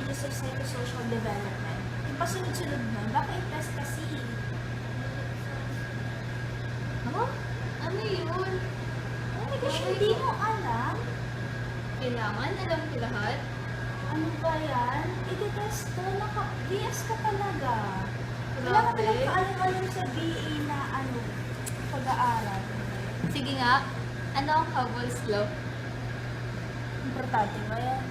Languages of Psychosocial Development. Yung pasunod-sunod nun, baka i-test kasi. Ano? Ano yun? Oh my gosh, hindi mo alam? Kailangan alam ko lahat? Ano ba yan? I-test to, DS ka talaga. Kailangan Grabe. talaga alam-alam sa BA na pag-aaral. Sige nga, ano ang Hubble's Law? Importante ba yan?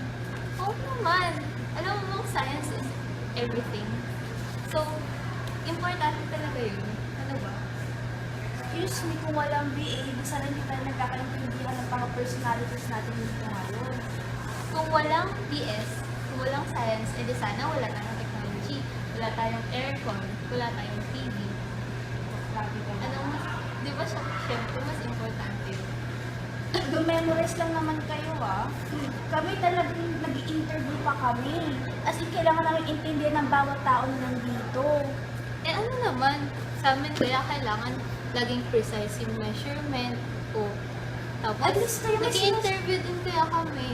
Oo naman. Alam mo, science is everything. So, importante talaga yun. Ano ba? Excuse me, kung walang BA, di sana hindi tayo nagkakaintindihan ng mga personalities natin dito ngayon. Kung walang DS, kung walang science, edi sana wala tayong technology, wala tayong aircon, wala tayong TV. Grabe ka Ano naman. mas, di ba siya, syempre mas importante yun. Memorize lang naman kayo Kami talagang nag-i-interview pa kami. As in, kailangan namin intindihan ng bawat tao na nandito. Eh ano naman, sa amin kaya kailangan laging precise yung measurement o tapos At least kayo may nag-interview din kaya kami.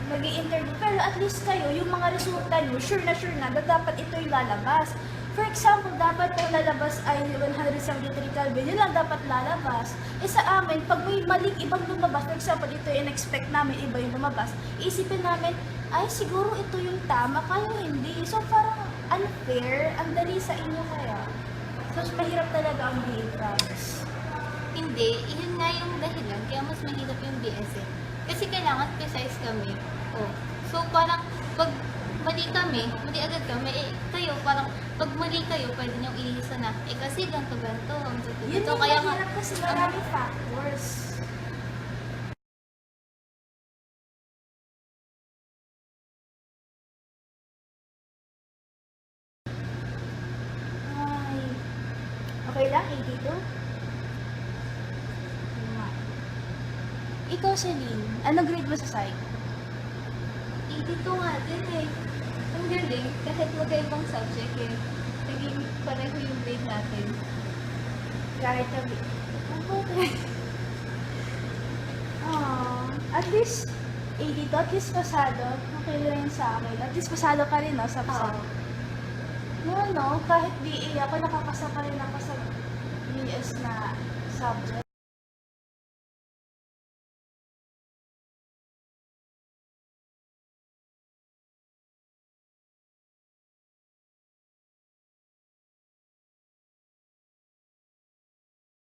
Nag-i-interview. Pero at least kayo, yung mga resulta nyo, sure na dapat ito yung lalabas. For example, dapat yung lalabas ay 173 Kelvin, yun lang dapat lalabas. Eh sa amin, pag may maling ibang lumabas, for example, ito yung expect namin, iba yung lumabas, isipin namin, ay siguro ito yung tama, kayo hindi. So parang unfair, ang dali sa inyo kaya. So mahirap talaga ang BA, promise. Hindi, yun nga yung dahilan, kaya mas mahirap yung BS eh. Kasi kailangan precise kami. Oh. So parang pag mali kami, mali agad kami, eh kayo parang pag mali kayo, pwede niyong ilisa na, eh kasi ganito, ang Yun ganito. yung Kaya nga, mahirap kasi marami factors. Ay, okay lang, 82? Ikaw, Celine, ano grade mo sa psych? 82 nga din eh. Ang galing, kahit magkaibang subject eh. Naging pareho yung grade natin. Kahit na... At least, 82, at least pasado. Okay lang yun sa akin. At least pasado ka rin, no, sa Oo. No, kahit BA ako, nakapasa pa rin ako sa BS na subject.